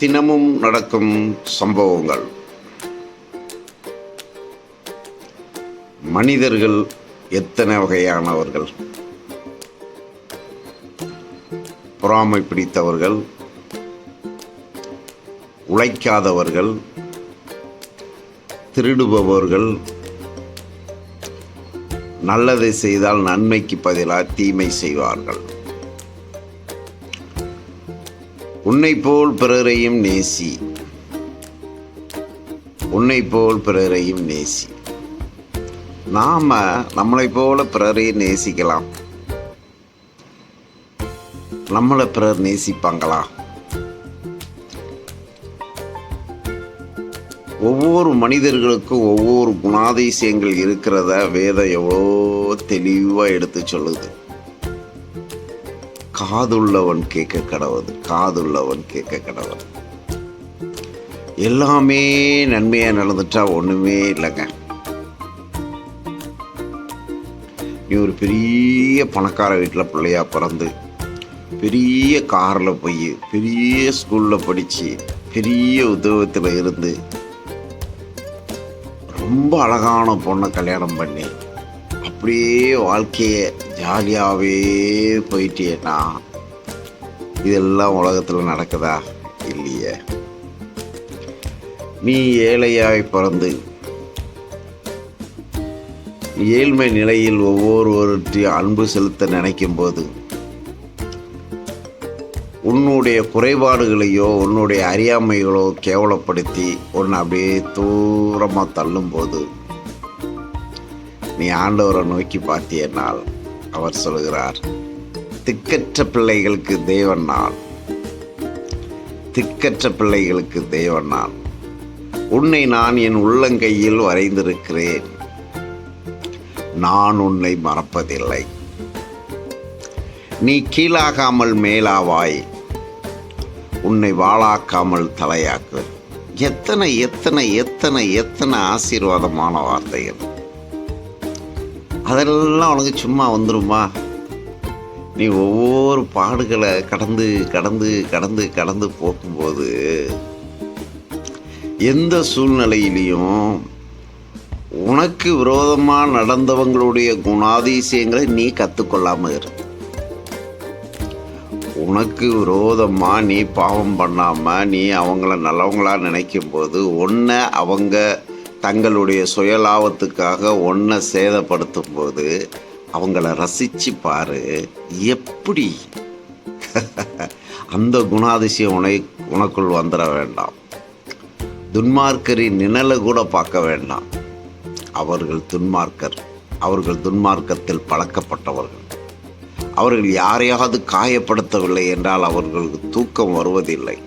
தினமும் நடக்கும் சம்பவங்கள். மனிதர்கள் எத்தனை வகையானவர்கள்? பொறாமை பிடித்தவர்கள், உழைக்காதவர்கள், திருடுபவர்கள், நல்லதை செய்தால் நன்மைக்கு பதிலாக தீமை செய்வார்கள். உன்னை போல் பிறரையும் நேசி, உன்னை போல் பிறரையும் நேசி. நம்மளை போல பிறரையும் நேசிக்கலாம். நம்மளை பிறர் நேசிப்பாங்களா? ஒவ்வொரு மனிதர்களுக்கும் ஒவ்வொரு குணாதிசயங்கள் இருக்கிறத வேதம் எவ்வளோ தெளிவாக எடுத்து சொல்லுது. காதுள்ளவன் கேட்க கடவுது, காதுள்ளவன் கேட்க கடவுது. எல்லாமே நன்மையாக நடந்துட்டா ஒன்றுமே இல்லைங்க. நீ ஒரு பெரிய பணக்கார வீட்டில் பிள்ளையா பிறந்து, பெரிய காரில் போய், பெரிய ஸ்கூலில் படித்து, பெரிய உத்தியோகத்தில் இருந்து, ரொம்ப அழகான பொண்ணை கல்யாணம் பண்ணி அப்படியே வாழ்க்கையை ஜாலியாகவே போயிட்டேன்னா இதெல்லாம் உலகத்தில் நடக்குதா? இல்லையே. நீ ஏழையாய் பிறந்து ஏழ்மை நிலையில் ஒவ்வொருவற்றையும் அன்பு செலுத்த நினைக்கும் போது, உன்னுடைய குறைபாடுகளையோ உன்னுடைய அறியாமைகளோ கேவலப்படுத்தி உன்னை அப்படியே தூரமாக தள்ளும்போது நீ ஆண்டவரை நோக்கி பார்த்தேனால் அவர் சொல்கிறார், திக்கற்ற பிள்ளைகளுக்கு தேவன் நான், திக்கற்ற பிள்ளைகளுக்கு தேவன் நான். உன்னை நான் என் உள்ளங்கையில் வரைந்திருக்கிறேன், நான் உன்னை மறப்பதில்லை. நீ கீழாகாமல் மேலாவாய், உன்னை வாளாக்காமல் தலையாக்கு. எத்தனை எத்தனை எத்தனை எத்தனை ஆசீர்வாதமான வார்த்தைகள்! அதெல்லாம் உனக்கு சும்மா வந்துருமா? நீ ஒவ்வொரு பாடுகளை கடந்து கடந்து கடந்து கடந்து போகும்போது எந்த சூழ்நிலையிலையும் உனக்கு விரோதமாக நடந்தவங்களுடைய குணாதிசயங்களை நீ கற்றுக்கொள்ளாமல் இரு. உனக்கு விரோதமாக நீ பாவம் பண்ணாமல் நீ அவங்கள நல்லவங்களா நினைக்கும் போது உன்னை அவங்க தங்களுடைய சுயலாபத்துக்காக ஒன்றை சேதப்படுத்தும் போது அவங்கள ரசித்து பாரு. எப்படி அந்த குணாதிசயம் உனக்குள் வந்துட வேண்டாம். துன்மார்க்கரின் நிழலை கூட பார்க்க வேண்டாம். அவர்கள் துன்மார்க்கர், அவர்கள் துன்மார்க்கத்தில் பழக்கப்பட்டவர்கள். அவர்கள் யாரையாவது காயப்படுத்தவில்லை என்றால் அவர்களுக்கு தூக்கம் வருவதில்லை.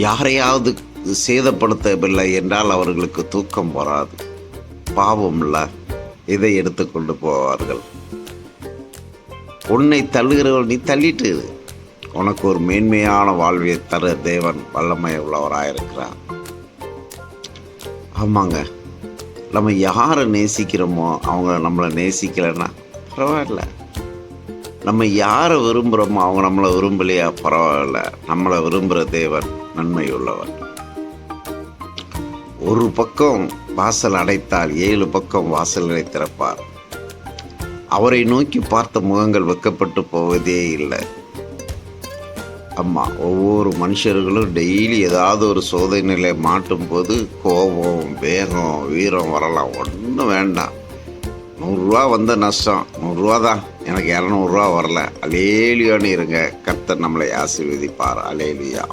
யாரையாவது சேதப்படுத்தவில்லை என்றால் அவர்களுக்கு தூக்கம் வராது. பாவம் இல்லை, இதை எடுத்துக்கொண்டு போவார்கள். உன்னை தள்ளுகிறவள் நீ தள்ளிட்டு உனக்கு ஒரு மேன்மையான வாழ்வை தர தேவன் வல்லமை உள்ளவராயிருக்கிறார். ஆமாங்க, நம்ம யாரை நேசிக்கிறோமோ அவங்க நம்மளை நேசிக்கலைன்னா பரவாயில்ல. நம்ம யாரை விரும்புகிறோமோ அவங்க நம்மளை விரும்பலையா பரவாயில்ல. நம்மளை விரும்புகிற தேவன் நன்மை உள்ளவர். ஒரு பக்கம் வாசல் அடைத்தால் 7 பக்கம் வாசல்களை திறப்பார். அவரை நோக்கி பார்த்த முகங்கள் வெட்கப்பட்டு போவதே இல்லை. அம்மா, ஒவ்வொரு மனுஷர்களும் டெய்லி ஏதாவது ஒரு சோதனையில மாட்டும் போது கோபம், வேகம், வீரம் வரலாம். ஒன்றும் வேண்டாம். 100 ரூபா வந்த நஷ்டம், 100 ரூபா தான், எனக்கு 200 ரூபா வரல. அலேலியான்னு இருங்க. கர்த்தர் நம்மளை ஆசீர்வதிப்பார். அலேலியா.